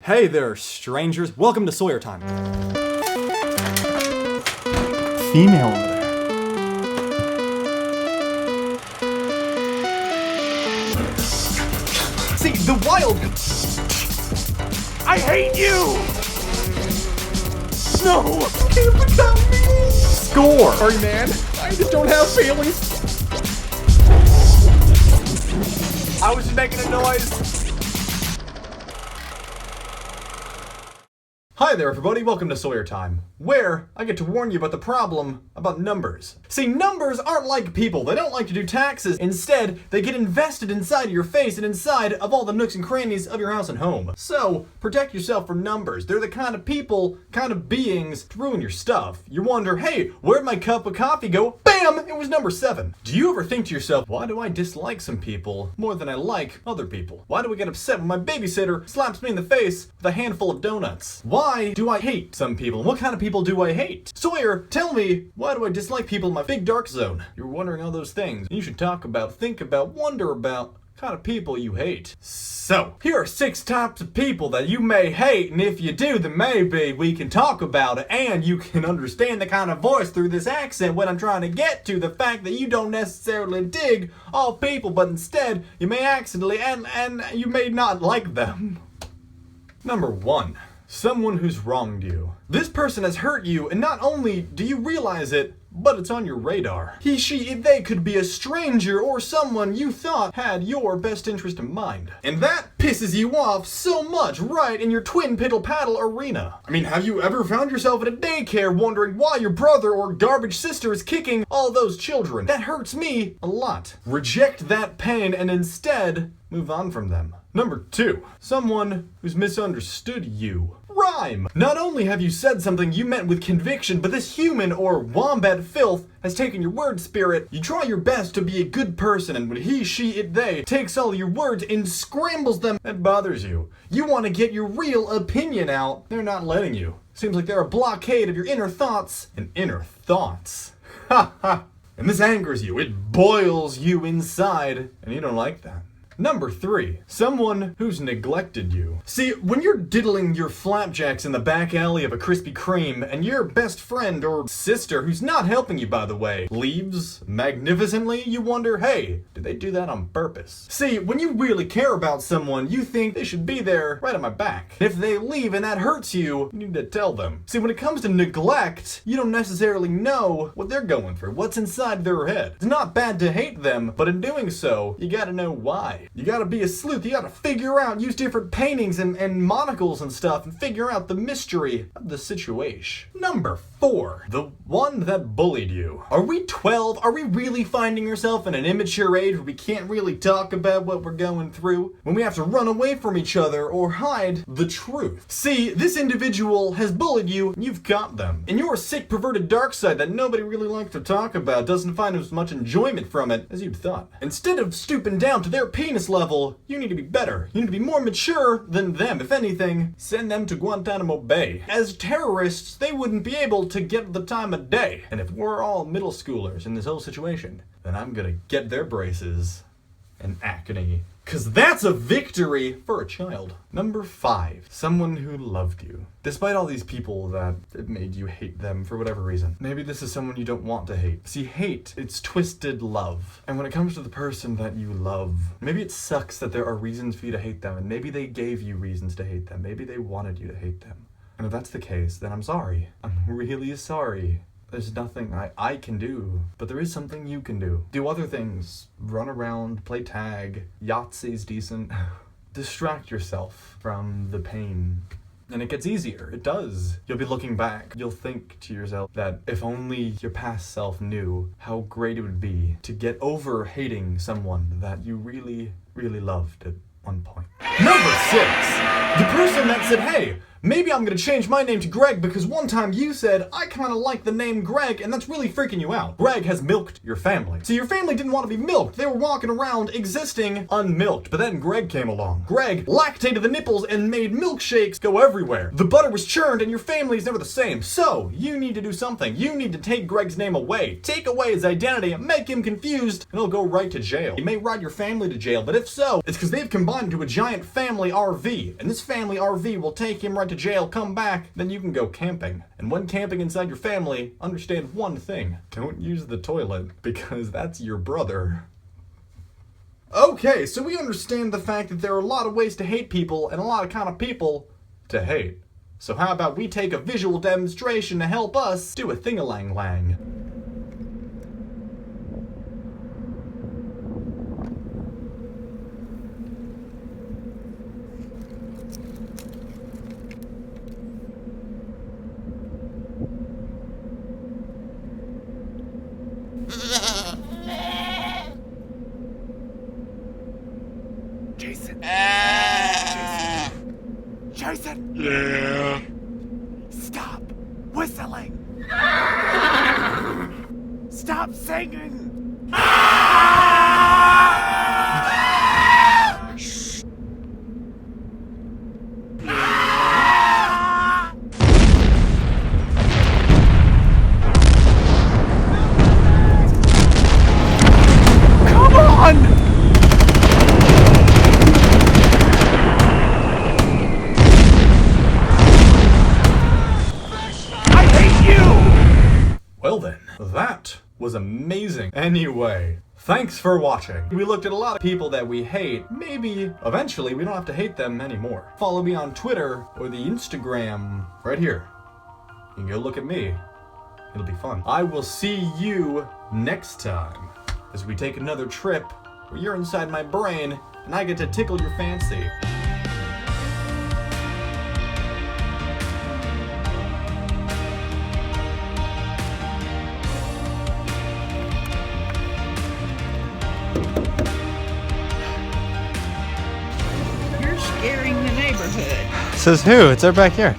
Hey there, strangers. Welcome to SawyerTime. Female over there. See, the wild... I hate you! No! Can't become me! Score! Sorry, man. I just don't have feelings. I was just making a noise. Hi there, everybody. Welcome to SawyerTime, where I get to warn you about the problem about numbers. See, numbers aren't like people. They don't like to do taxes. Instead, they get invested inside of your face and inside of all the nooks and crannies of your house and home. So, protect yourself from numbers. They're the kind of people, kind of beings to ruin your stuff. You wonder, hey, where'd my cup of coffee go? Bam! It was number 7. Do you ever think to yourself, why do I dislike some people more than I like other people? Why do I get upset when my babysitter slaps me in the face with a handful of donuts? Why do I hate some people? What kind of people do I hate? Sawyer, tell me, why do I dislike people in my big dark zone? You're wondering all those things. You should talk about, think about, wonder about kind of people you hate. So, here are 6 types of people that you may hate, and if you do, then maybe we can talk about it, and you can understand the kind of voice through this accent when I'm trying to get to the fact that you don't necessarily dig all people, but instead, you may accidentally, and you may not like them. Number 1. Someone who's wronged you. This person has hurt you, and not only do you realize it, but it's on your radar. He, she, they could be a stranger or someone you thought had your best interest in mind. And that pisses you off so much right in your twin piddle paddle arena. I mean, have you ever found yourself at a daycare wondering why your brother or garbage sister is kicking all those children? That hurts me a lot. Reject that pain and instead move on from them. Number 2, someone who's misunderstood you. Rhyme! Not only have you said something you meant with conviction, but this human or wombat filth has taken your word spirit. You try your best to be a good person, and when he, she, they takes all your words and scrambles them, that bothers you. You want to get your real opinion out. They're not letting you. Seems like they're a blockade of your inner thoughts and inner thoughts. Ha ha! And this angers you. It boils you inside, and you don't like that. Number 3, someone who's neglected you. See, when you're diddling your flapjacks in the back alley of a Krispy Kreme and your best friend or sister, who's not helping you by the way, leaves magnificently, you wonder, hey, did they do that on purpose? See, when you really care about someone, you think they should be there right on my back. If they leave and that hurts you, you need to tell them. See, when it comes to neglect, you don't necessarily know what they're going through, what's inside their head. It's not bad to hate them, but in doing so, you gotta know why. You gotta be a sleuth, you gotta figure out, use different paintings and monocles and stuff and figure out the mystery of the situation. Number 4, the one that bullied you. Are we 12? Are we really finding ourselves in an immature age where we can't really talk about what we're going through? When we have to run away from each other or hide the truth? See, this individual has bullied you and you've got them. And your sick, perverted dark side that nobody really likes to talk about doesn't find as much enjoyment from it as you'd thought. Instead of stooping down to their penis level, you need to be better. You need to be more mature than them. If anything, send them to Guantanamo Bay. As terrorists, they wouldn't be able to get the time of day. And if we're all middle schoolers in this whole situation, then I'm gonna get their braces and acne. 'Cause that's a victory for a child. Number 5, someone who loved you. Despite all these people that it made you hate them for whatever reason. Maybe this is someone you don't want to hate. See, hate, it's twisted love. And when it comes to the person that you love, maybe it sucks that there are reasons for you to hate them, and maybe they gave you reasons to hate them. Maybe they wanted you to hate them. And if that's the case, then I'm sorry. I'm really sorry. There's nothing I can do, but there is something you can do. Do other things. Run around, play tag. Yahtzee's decent. Distract yourself from the pain. And it gets easier. It does. You'll be looking back. You'll think to yourself that if only your past self knew how great it would be to get over hating someone that you really, really loved at one point. Number 6, the person that said, hey, Maybe I'm gonna change my name to Greg because one time you said, I kinda like the name Greg, and that's really freaking you out. Greg has milked your family. So your family didn't want to be milked. They were walking around existing unmilked. But then Greg came along. Greg lactated the nipples and made milkshakes go everywhere. The butter was churned and your family's never the same. So you need to do something. You need to take Greg's name away. Take away his identity, make him confused, and he'll go right to jail. You may ride your family to jail, but if so, it's because they've combined into a giant family RV. And this family RV will take him right to jail, come back, then you can go camping. And when camping inside your family, understand one thing. Don't use the toilet, because that's your brother. Okay, so we understand the fact that there are a lot of ways to hate people and a lot of kind of people to hate. So how about we take a visual demonstration to help us do a thing-a-lang-lang. Jason. Jason. Yeah. Stop whistling. Stop singing. Come on! Well then, that was amazing. Anyway, thanks for watching. We looked at a lot of people that we hate. Maybe eventually we don't have to hate them anymore. Follow me on Twitter or the Instagram right here. You can go look at me. It'll be fun. I will see you next time as we take another trip where you're inside my brain and I get to tickle your fancy. You're scaring the neighborhood. Says who? It's our backyard.